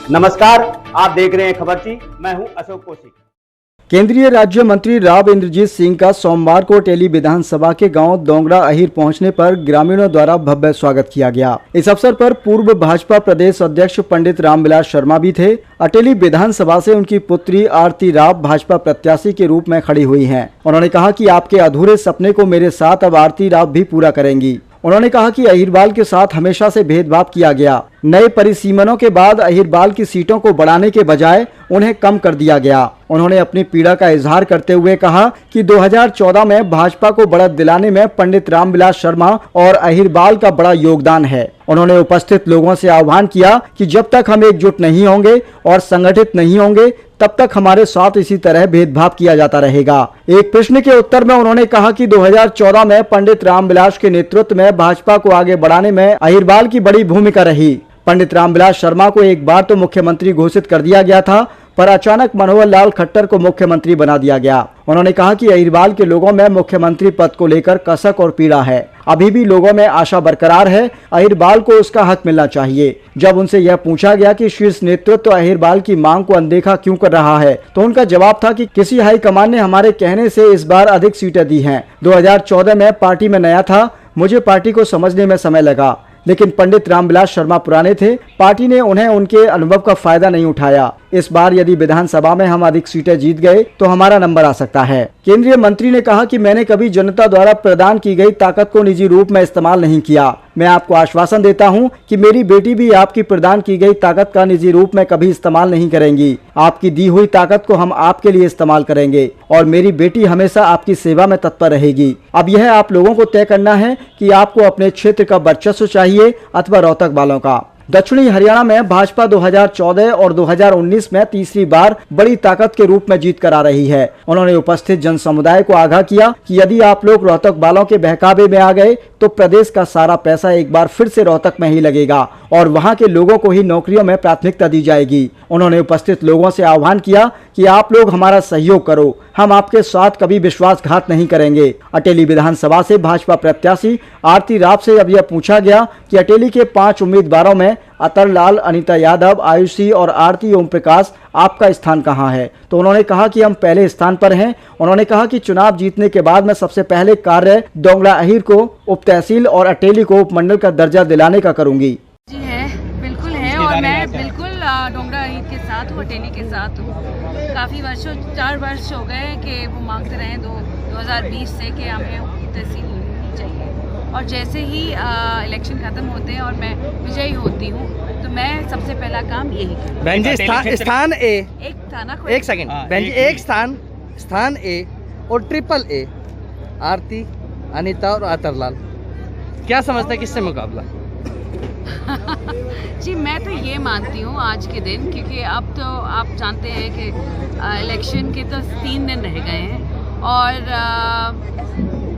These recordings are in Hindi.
नमस्कार, आप देख रहे हैं खबरची। मैं हूं अशोक कौशिक। केंद्रीय राज्य मंत्री राव इंद्रजीत सिंह का सोमवार को अटेली विधानसभा के गांव दोंगड़ा अहीर पहुंचने पर ग्रामीणों द्वारा भव्य स्वागत किया गया। इस अवसर पर पूर्व भाजपा प्रदेश अध्यक्ष पंडित रामविलास शर्मा भी थे। अटेली विधानसभा से उनकी पुत्री आरती राव भाजपा प्रत्याशी के रूप में खड़ी हुई हैं। उन्होंने कहा कि आपके अधूरे सपने को मेरे साथ अब आरती राव भी पूरा करेंगी। उन्होंने कहा कि अहीरबाल के साथ हमेशा से भेदभाव किया गया। नए परिसीमनों के बाद अहीरबाल की सीटों को बढ़ाने के बजाय उन्हें कम कर दिया गया। उन्होंने अपनी पीड़ा का इजहार करते हुए कहा कि 2014 में भाजपा को बढ़त दिलाने में पंडित रामविलास शर्मा और अहीरबाल का बड़ा योगदान है। उन्होंने उपस्थित लोगों से आह्वान किया कि जब तक हम एकजुट नहीं होंगे और संगठित नहीं होंगे तब तक हमारे साथ इसी तरह भेदभाव किया जाता रहेगा। एक प्रश्न के उत्तर में उन्होंने कहा कि 2014 में पंडित रामविलास के नेतृत्व में भाजपा को आगे बढ़ाने में अहीरबाल की बड़ी भूमिका रही। पंडित रामविलास शर्मा को एक बार तो मुख्यमंत्री घोषित कर दिया गया था, पर अचानक मनोहर लाल खट्टर को मुख्यमंत्री बना दिया गया। उन्होंने कहा कि अहीरबाल के लोगों में मुख्यमंत्री पद को लेकर कसक और पीड़ा है। अभी भी लोगों में आशा बरकरार है। अहीरबाल को उसका हक मिलना चाहिए। जब उनसे यह पूछा गया कि शीर्ष नेतृत्व अहीरबाल की मांग को अनदेखा क्यों कर रहा है, तो उनका जवाब था कि किसी हाईकमान ने हमारे कहने से इस बार अधिक सीटें दी हैं। 2014 में पार्टी में नया था, मुझे पार्टी को समझने में समय लगा, लेकिन पंडित रामविलास शर्मा पुराने थे। पार्टी ने उन्हें उनके अनुभव का फायदा नहीं उठाया। इस बार यदि विधानसभा में हम अधिक सीटें जीत गए तो हमारा नंबर आ सकता है। केंद्रीय मंत्री ने कहा कि मैंने कभी जनता द्वारा प्रदान की गई ताकत को निजी रूप में इस्तेमाल नहीं किया। मैं आपको आश्वासन देता हूं कि मेरी बेटी भी आपकी प्रदान की गई ताकत का निजी रूप में कभी इस्तेमाल नहीं करेंगी। आपकी दी हुई ताकत को हम आपके लिए इस्तेमाल करेंगे और मेरी बेटी हमेशा आपकी सेवा में तत्पर रहेगी। अब यह आप लोगों को तय करना है कि आपको अपने क्षेत्र का वर्चस्व चाहिए अथवा रोहतक वालों का। दक्षिणी हरियाणा में भाजपा 2014 और 2019 में तीसरी बार बड़ी ताकत के रूप में जीत कर आ रही है। उन्होंने उपस्थित जन समुदाय को आगाह किया कि यदि आप लोग रोहतक वालों के बहकावे में आ गए तो प्रदेश का सारा पैसा एक बार फिर से रोहतक में ही लगेगा और वहां के लोगों को ही नौकरियों में प्राथमिकता दी जाएगी। उन्होंने उपस्थित लोगों से आह्वान किया कि आप लोग हमारा सहयोग करो, हम आपके साथ कभी विश्वासघात नहीं करेंगे। अटेली विधानसभा से भाजपा प्रत्याशी आरती राव से अब यह पूछा गया कि अटेली के 5 उम्मीदवारों में अतर लाल, अनीता यादव, आयुषी और आरती ओम प्रकाश, आपका स्थान कहां है? तो उन्होंने कहा कि हम पहले स्थान पर हैं। उन्होंने कहा कि चुनाव जीतने के बाद मैं सबसे पहले कार्य दोंगड़ा अहीर को उप तहसील और अटेली को उपमंडल का दर्जा दिलाने का करूंगी। जी है, बिल्कुल है और मैं बिल्कुल दोंगड़ा अहीर के साथ हूँ, अटेली के साथ हूँ। काफ़ी वर्षों 4 वर्ष हो गए कि वो मांगते रहे 2020 से कि हमें उप तहसील मिलनी चाहिए और जैसे ही इलेक्शन खत्म होते हैं और मैं विजयी होती हूँ तो मैं सबसे पहला काम यही करूँ। बहन जी स्थान ए, एक थाना, एक सेकंड बहन जी, एक स्थान ए और ट्रिपल ए, आरती, अनीता और अतरलाल, क्या समझते हैं किससे मुकाबला? जी मैं तो ये मानती हूँ आज के दिन, क्योंकि अब तो आप जानते हैं कि इलेक्शन के तो 3 दिन रह गए हैं और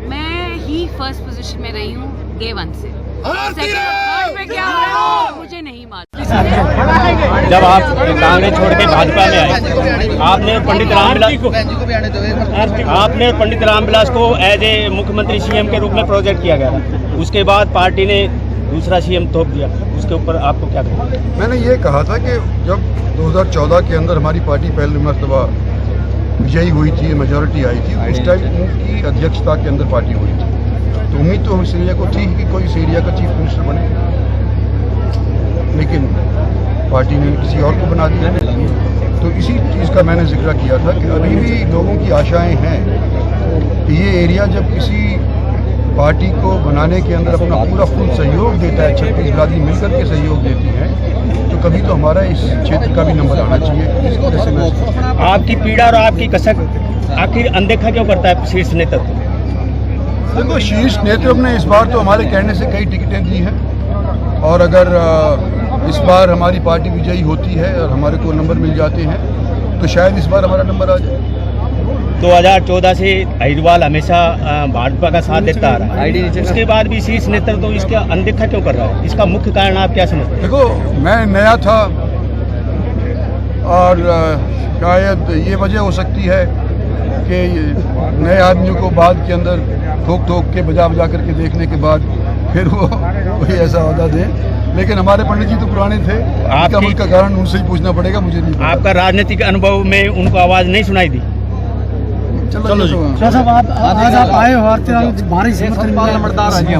मैं ही फर्स्ट पोजीशन में रही हूँ A1 से। सेकंड में क्या हो रहा है मुझे नहीं मालूम। जब आप कांग्रेस छोड़ के भाजपा में आए, आपने पंडित रामविलास को एज ए मुख्यमंत्री सीएम के रूप में प्रोजेक्ट किया गया था। उसके बाद पार्टी ने दूसरा सीएम थोप दिया, उसके ऊपर आपको क्या कहना? मैंने ये कहा था कि जब 2014 के अंदर हमारी पार्टी पहली मर्तबा विजयी हुई थी, मेजॉरिटी आई थी, उस टाइम उनकी अध्यक्षता के अंदर पार्टी हुई थी, तो उम्मीद तो इस एरिया को थी कि कोई इस एरिया का चीफ मिनिस्टर बने, लेकिन पार्टी ने किसी और को बना दिया। तो इसी चीज़ का मैंने जिक्र किया था कि अभी भी लोगों की आशाएं हैं कि ये एरिया जब किसी पार्टी को बनाने के अंदर अपना पूरा फुल सहयोग देता है, 36 बिरादरी मिलकर के सहयोग देती है, तो कभी तो हमारा इस क्षेत्र का भी नंबर आना चाहिए। इस वजह से मैं आपकी पीड़ा और आपकी कसक आखिर अनदेखा क्यों करता है शीर्ष नेतृत्व? देखो, शीर्ष नेतृत्व ने इस बार तो हमारे कहने से कई टिकटें दी हैं और अगर इस बार हमारी पार्टी विजयी होती है और हमारे को नंबर मिल जाते हैं तो शायद इस बार हमारा नंबर आ जाए। 2014 से अहिरवाल हमेशा भाजपा का साथ देता आ रहा है। आईडी नीचे उसके बाद भी शीर्ष नेतृत्व तो इसका अनदेखा क्यों कर रहा है? इसका मुख्य कारण आप क्या समझते हैं? देखो, मैं नया था और शायद ये वजह हो सकती है कि नए आदमियों को बाद के अंदर ठोक के बजा करके देखने के बाद फिर वो कोई ऐसा वादा दें। लेकिन हमारे पंडित जी तो पुराने थे, आपका मुल्क का कारण उनसे ही पूछना पड़ेगा, मुझे नहीं पता। आपका राजनीतिक अनुभव में उनको आवाज़ नहीं सुनाई दी? चलो जी। साहब आज आप आए हो, भारी समर्थन मिला है।